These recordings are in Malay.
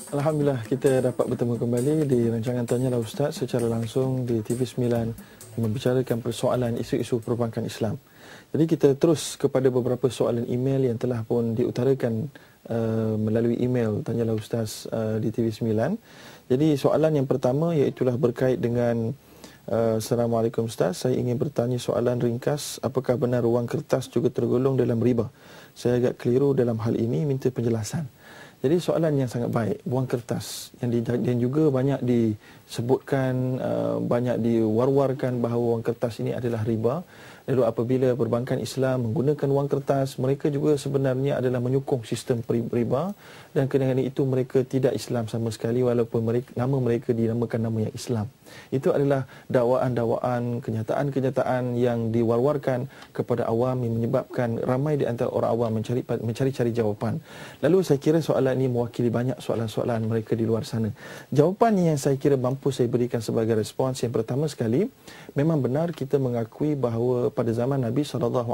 Alhamdulillah kita dapat bertemu kembali di rancangan Tanyalah Ustaz secara langsung di TV9 membicarakan persoalan isu-isu perbankan Islam. Jadi kita terus kepada beberapa soalan email yang telah pun diutarakan melalui email Tanyalah Ustaz di TV9. Jadi soalan yang pertama iaitulah berkait dengan Assalamualaikum Ustaz, saya ingin bertanya soalan ringkas, apakah benar wang kertas juga tergolong dalam riba? Saya agak keliru dalam hal ini, minta penjelasan. Jadi soalan yang sangat baik, wang kertas yang juga banyak disebutkan, banyak diwar-warkan bahawa wang kertas ini adalah riba. Lalu apabila perbankan Islam menggunakan wang kertas, mereka juga sebenarnya adalah menyokong sistem riba, dan kerana itu mereka tidak Islam sama sekali walaupun nama mereka dinamakan nama yang Islam. Itu adalah dakwaan-dakwaan, kenyataan-kenyataan yang diwar-warkan kepada awam yang menyebabkan ramai di antara orang awam mencari-cari jawapan. Lalu saya kira soalan ini mewakili banyak soalan-soalan mereka di luar sana. Jawapan yang saya kira mampu saya berikan sebagai respons yang pertama sekali, memang benar kita mengakui bahawa pada zaman Nabi SAW,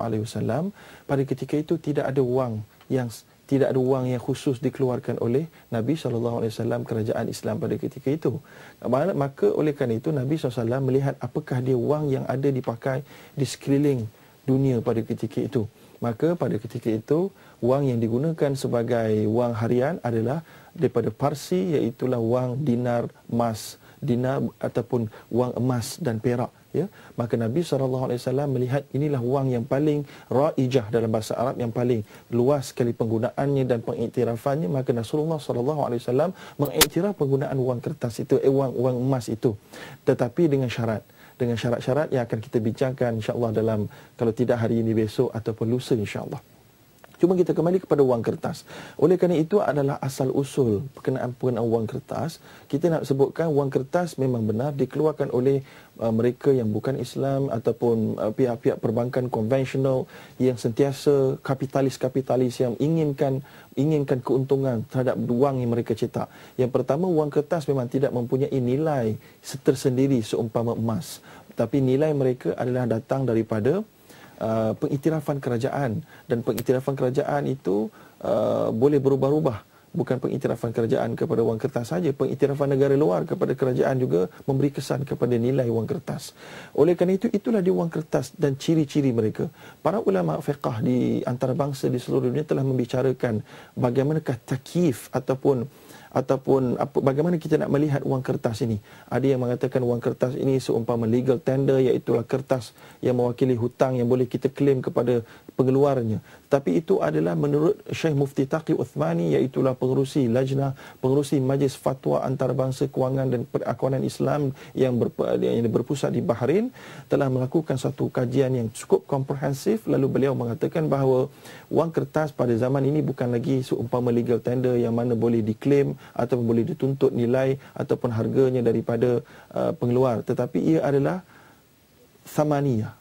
pada ketika itu tidak ada wang yang khusus dikeluarkan oleh Nabi SAW, kerajaan Islam pada ketika itu. Maka oleh kerana itu Nabi SAW melihat apakah dia wang yang ada dipakai di sekeliling dunia pada ketika itu. Maka pada ketika itu wang yang digunakan sebagai wang harian adalah daripada Parsi, iaitulah wang dinar ataupun wang emas dan perak. Ya, maka Nabi SAW melihat inilah wang yang paling raijah dalam bahasa Arab, yang paling luas sekali penggunaannya dan pengiktirafannya. Maka Rasulullah SAW mengiktiraf penggunaan wang kertas itu, wang emas itu, tetapi dengan syarat-syarat yang akan kita bincangkan insya-Allah dalam, kalau tidak hari ini, besok ataupun lusa insya-Allah. Cuma kita kembali kepada wang kertas. Oleh kerana itu adalah asal usul berkenaan wang kertas. Kita nak sebutkan wang kertas memang benar dikeluarkan oleh mereka yang bukan Islam ataupun pihak-pihak perbankan konvensional yang sentiasa kapitalis yang inginkan keuntungan terhadap wang yang mereka cetak. Yang pertama, wang kertas memang tidak mempunyai nilai tersendiri seumpama emas. Tapi nilai mereka adalah datang daripada pengiktirafan kerajaan, dan pengiktirafan kerajaan itu boleh berubah-ubah. Bukan pengiktirafan kerajaan kepada wang kertas saja, pengiktirafan negara luar kepada kerajaan juga memberi kesan kepada nilai wang kertas. Oleh kerana itu, itulah dia wang kertas dan ciri-ciri mereka. Para ulama fiqah di antarabangsa di seluruh dunia telah membicarakan bagaimanakah takyif ataupun bagaimana kita nak melihat wang kertas ini. Ada yang mengatakan wang kertas ini seumpama legal tender, iaitulah kertas yang mewakili hutang yang boleh kita klaim kepada pengeluarnya. Tapi itu adalah menurut Syekh Mufti Taqi Uthmani, iaitulah pengerusi lajnah, pengerusi Majlis Fatwa Antarabangsa Kewangan dan Perakuanan Islam yang berpusat di Bahrain, telah melakukan satu kajian yang cukup komprehensif. Lalu beliau mengatakan bahawa wang kertas pada zaman ini bukan lagi seumpama legal tender yang mana boleh diklaim ataupun boleh dituntut nilai ataupun harganya daripada pengeluar, tetapi ia adalah samaniyah,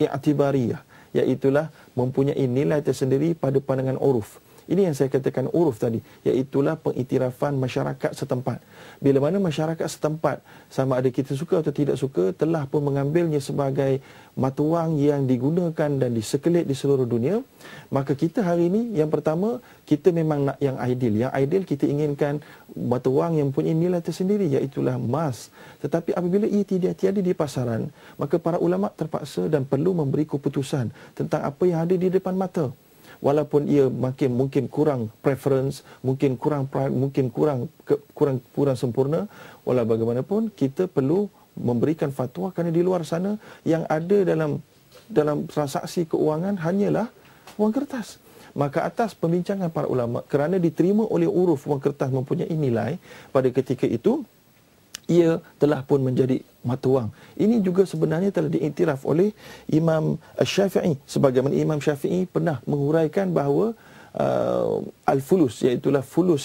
i'tibariyah, iaitulah mempunyai nilai tersendiri pada pandangan uruf. Ini yang saya katakan uruf tadi, iaitulah pengiktirafan masyarakat setempat. Bila mana masyarakat setempat, sama ada kita suka atau tidak suka, telah pun mengambilnya sebagai mata wang yang digunakan dan disekelit di seluruh dunia, maka kita hari ini, yang pertama, kita memang nak yang ideal. Yang ideal kita inginkan mata wang yang punya nilai tersendiri, iaitulah emas. Tetapi apabila ia tiada di pasaran, maka para ulama terpaksa dan perlu memberi keputusan tentang apa yang ada di depan mata. Walaupun ia mungkin kurang preference, mungkin kurang sempurna, walau bagaimanapun kita perlu memberikan fatwa, kerana di luar sana yang ada dalam transaksi keuangan hanyalah wang kertas. Maka atas pembincangan para ulama, kerana diterima oleh uruf wang kertas mempunyai nilai, pada ketika itu ia telah pun menjadi mata wang. Ini juga sebenarnya telah diiktiraf oleh Imam Syafi'i. Sebagaimana Imam Syafi'i pernah menguraikan bahawa al-fulus, iaitulah fulus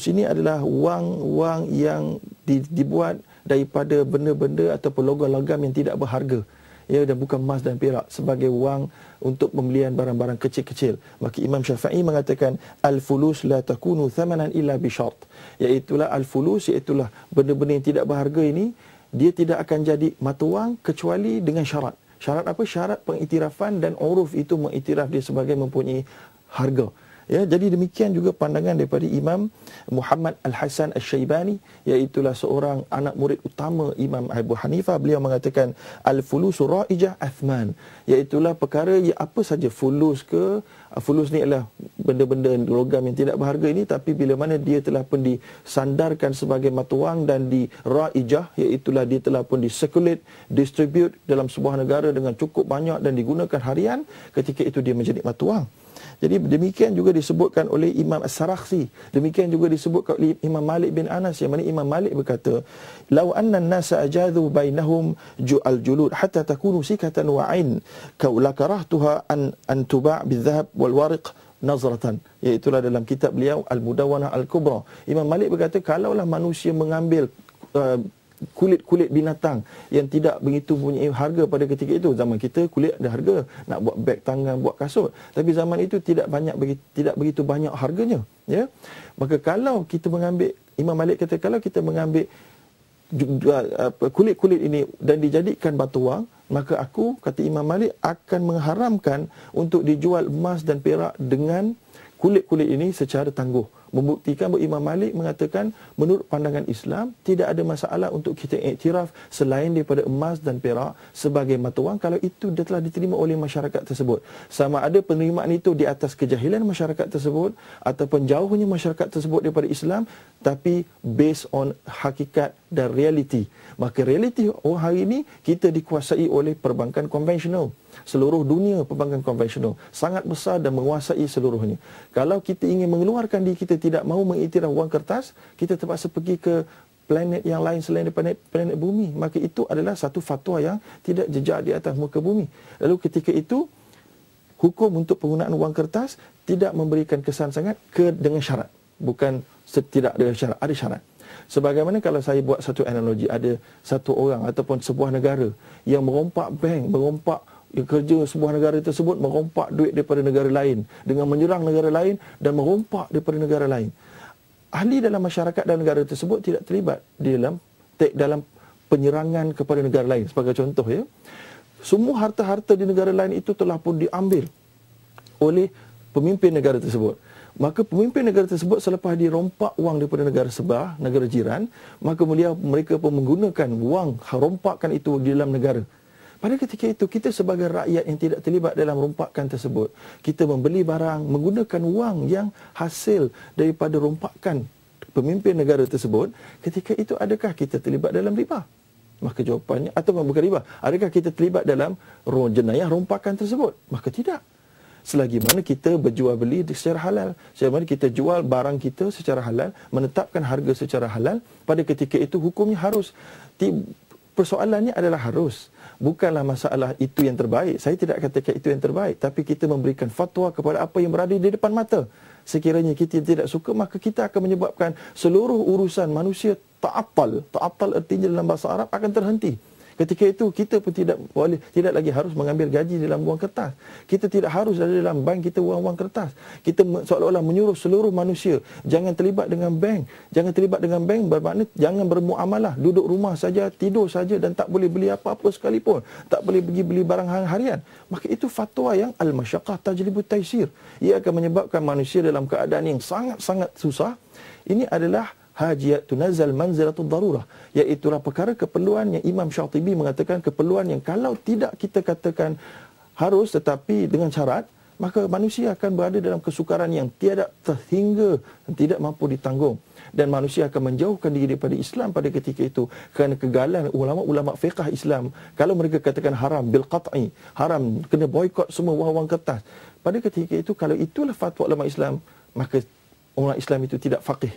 ini adalah wang yang dibuat daripada benda-benda ataupun logam-logam yang tidak berharga, ya, dan bukan emas dan perak, sebagai wang untuk pembelian barang-barang kecil-kecil. Maka Imam Syafi'i mengatakan al-fulus la takunu thamanan illa bi syart, iaitulah al-fulus, iaitulah benda-benda yang tidak berharga ini, dia tidak akan jadi mata wang kecuali dengan syarat. Syarat apa? Syarat pengiktirafan, dan uruf itu mengiktiraf dia sebagai mempunyai harga. Ya, jadi demikian juga pandangan daripada Imam Muhammad Al-Hasan Al-Syaibani, iaitulah seorang anak murid utama Imam Abu Hanifah. Beliau mengatakan al-fulusu ra'ijah athman, iaitulah perkara yang apa saja fulus ke, fulus ni adalah benda-benda logam yang tidak berharga ini, tapi bila mana dia telah pun disandarkan sebagai mata wang dan di ra'ijah, iaitulah dia telah pun di-circulate, distribute dalam sebuah negara dengan cukup banyak dan digunakan harian, ketika itu dia menjadi mata wang. Jadi demikian juga disebutkan oleh Imam As-Sarakhsi, demikian juga disebutkan oleh Imam Malik bin Anas, yang mana Imam Malik berkata, "Lau anna an-nasa ajadhu bainahum al-julud hatta takunu sikatan wa 'ain, la karahtuha an tuba' bil-dhahab wal-wariq nazratan." Iaitulah dalam kitab beliau Al-Mudawwanah Al-Kubra. Imam Malik berkata, kalaulah manusia mengambil kulit-kulit binatang yang tidak begitu punya harga pada ketika itu. Zaman kita kulit ada harga, nak buat beg tangan, buat kasut, tapi zaman itu tidak begitu banyak harganya, ya. Maka kalau kita mengambil, Imam Malik kata, kalau kita mengambil kulit-kulit ini dan dijadikan batu wang, maka aku, kata Imam Malik, akan mengharamkan untuk dijual emas dan perak dengan kulit-kulit ini secara tangguh. Membuktikan bahawa Imam Malik mengatakan menurut pandangan Islam tidak ada masalah untuk kita iktiraf selain daripada emas dan perak sebagai mata wang kalau itu dah telah diterima oleh masyarakat tersebut. Sama ada penerimaan itu di atas kejahilan masyarakat tersebut ataupun jauhnya masyarakat tersebut daripada Islam, tapi based on hakikat dan realiti. Maka realiti hari ini kita dikuasai oleh perbankan konvensional. Seluruh dunia perbankan konvensional sangat besar dan menguasai seluruhnya. Kalau kita ingin mengeluarkan diri kita tidak mahu mengiktiraf wang kertas, kita terpaksa pergi ke planet yang lain selain daripada planet bumi. Maka itu adalah satu fatwa yang tidak jejak di atas muka bumi. Lalu ketika itu, hukum untuk penggunaan wang kertas tidak memberikan kesan sangat dengan syarat. Bukan tidak ada syarat, ada syarat. Sebagaimana kalau saya buat satu analogi, ada satu orang ataupun sebuah negara yang merompak bank, merompak kerja sebuah negara tersebut, merompak duit daripada negara lain dengan menyerang negara lain dan merompak daripada negara lain. Ahli dalam masyarakat dan negara tersebut tidak terlibat di dalam penyerangan kepada negara lain. Sebagai contoh, ya, semua harta-harta di negara lain itu telah pun diambil oleh pemimpin negara tersebut. Maka pemimpin negara tersebut selepas dirompak wang daripada negara sebelah, negara jiran, maka mereka pun menggunakan wang rompakan itu di dalam negara. Pada ketika itu, kita sebagai rakyat yang tidak terlibat dalam rompakan tersebut, kita membeli barang menggunakan wang yang hasil daripada rompakan pemimpin negara tersebut, ketika itu adakah kita terlibat dalam riba? Maka jawapannya, atau bukan riba, adakah kita terlibat dalam jenayah rompakan tersebut? Maka tidak. Selagi mana kita berjual beli secara halal, selagi mana kita jual barang kita secara halal, menetapkan harga secara halal, pada ketika itu hukumnya harus. Persoalannya adalah harus. Bukanlah masalah itu yang terbaik. Saya tidak katakan itu yang terbaik. Tapi kita memberikan fatwa kepada apa yang berada di depan mata. Sekiranya kita tidak suka, maka kita akan menyebabkan seluruh urusan manusia ta'attal. Ta'attal artinya dalam bahasa Arab akan terhenti. Ketika itu kita pun tidak lagi harus mengambil gaji dalam wang kertas. Kita tidak harus ada dalam bank kita wang kertas. Kita seolah-olah menyuruh seluruh manusia jangan terlibat dengan bank. Jangan terlibat dengan bank bermakna jangan bermuamalah, duduk rumah saja, tidur saja dan tak boleh beli apa-apa sekalipun. Tak boleh pergi beli barang harian. Maka itu fatwa yang al-masyaqqah tajlibut taysir. Ia akan menyebabkan manusia dalam keadaan yang sangat-sangat susah. Ini adalah hajiyat tunazal manzilatul darurah, iaitulah perkara keperluan yang Imam Syatibi mengatakan keperluan yang kalau tidak kita katakan harus tetapi dengan syarat, maka manusia akan berada dalam kesukaran yang tiada terhingga dan tidak mampu ditanggung, dan manusia akan menjauhkan diri daripada Islam pada ketika itu kerana kegagalan ulama-ulama fiqh Islam. Kalau mereka katakan haram bil qat'i, haram kena boikot semua wang kertas, pada ketika itu kalau itulah fatwa ulama Islam, maka orang Islam itu tidak faqih.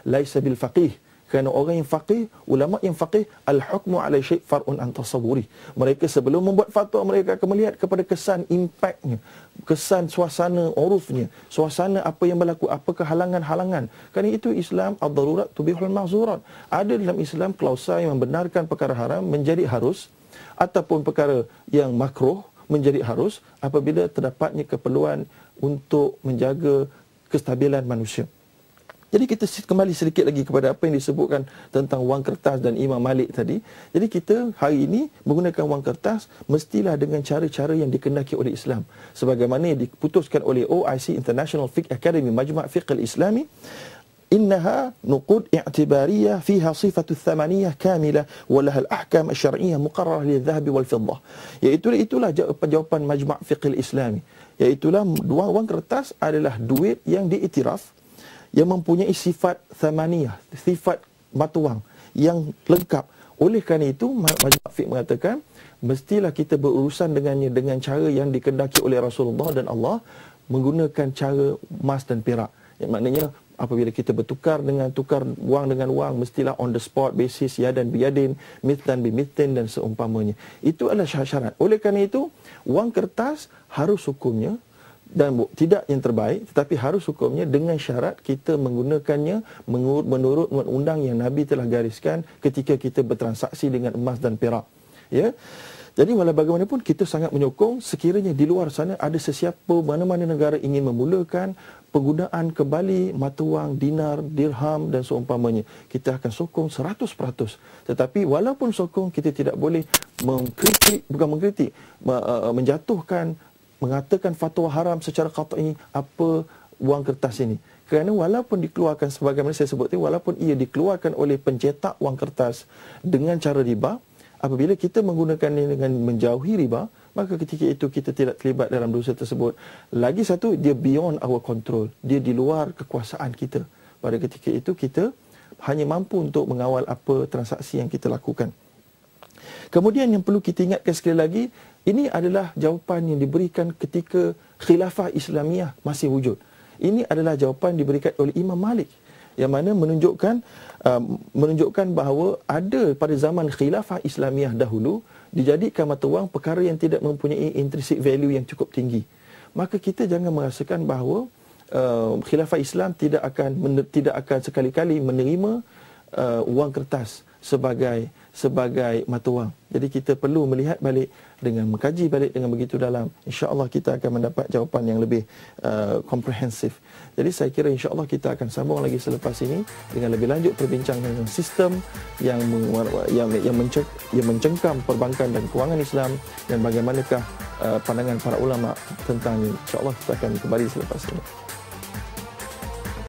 Laisa bil faqih, kerana orang yang faqih, ulama yang faqih, al-hukmu ala syai' far'un an tasawwuri. Mereka sebelum membuat fatwa, mereka akan melihat kepada kesan impaknya, kesan suasana urufnya, suasana apa yang berlaku, apakah halangan-halangan. Kerana itu Islam ad-darurat tubihul mahzurat. Ada dalam Islam klausa yang membenarkan perkara haram menjadi harus, ataupun perkara yang makruh menjadi harus apabila terdapatnya keperluan untuk menjaga kestabilan manusia. Jadi kita kembali sedikit lagi kepada apa yang disebutkan tentang wang kertas dan Imam Malik tadi. Jadi kita hari ini menggunakan wang kertas mestilah dengan cara-cara yang dikendaki oleh Islam. Sebagaimana yang diputuskan oleh OIC International Fiqh Academy Majma' Fiqh al-Islami, إنها نقود اعتبارية فيها صفة الثمانية كاملة ولها الأحكام الشرعية مقررة للذهب والفضة. Itulah jawapan Majma' Fiqh Islami. Iaitulah wang kertas adalah duit yang diiktiraf, yang mempunyai sifat thamaniyah, sifat mata wang yang lengkap. Oleh kerana itu Majma' Fiqh mengatakan mestilah kita berurusan dengannya dengan cara yang dikendaki oleh Rasulullah dan Allah, menggunakan cara emas dan perak. Yang maknanya apabila kita tukar wang dengan wang, mestilah on the spot basis, yadan biyadin, mithlan bimithlin dan seumpamanya. Itu adalah syarat. Oleh kerana itu, wang kertas harus hukumnya, dan tidak yang terbaik, tetapi harus hukumnya dengan syarat kita menggunakannya menurut undang yang Nabi telah gariskan ketika kita bertransaksi dengan emas dan perak. Ya. Jadi walau bagaimanapun kita sangat menyokong sekiranya di luar sana ada sesiapa mana-mana negara ingin memulakan penggunaan kembali mata wang dinar, dirham dan seumpamanya, kita akan sokong 100%. Tetapi walaupun sokong, kita tidak boleh menjatuhkan, mengatakan fatwa haram secara qat'i apa wang kertas ini. Kerana walaupun dikeluarkan, sebagaimana saya sebut tadi, walaupun ia dikeluarkan oleh pencetak wang kertas dengan cara riba, apabila kita menggunakannya dengan menjauhi riba, maka ketika itu kita tidak terlibat dalam dosa tersebut. Lagi satu, dia beyond our control. Dia di luar kekuasaan kita. Pada ketika itu kita hanya mampu untuk mengawal apa transaksi yang kita lakukan. Kemudian yang perlu kita ingatkan sekali lagi, ini adalah jawapan yang diberikan ketika khilafah Islamiyah masih wujud. Ini adalah jawapan diberikan oleh Imam Malik, yang mana menunjukkan bahawa ada pada zaman khilafah Islamiyah dahulu dijadikan mata wang perkara yang tidak mempunyai intrinsic value yang cukup tinggi. Maka kita jangan merasakan bahawa khilafah Islam tidak akan sekali-kali menerima wang kertas sebagai mata wang. Jadi kita perlu melihat balik dengan mengkaji balik dengan begitu dalam. InsyaAllah kita akan mendapat jawapan yang lebih komprehensif. Jadi saya kira insyaAllah kita akan sambung lagi selepas ini dengan lebih lanjut perbincangan tentang sistem yang mencengkam perbankan dan kewangan Islam dan bagaimanakah pandangan para ulama tentang ini. InsyaAllah kita akan kembali selepas ini.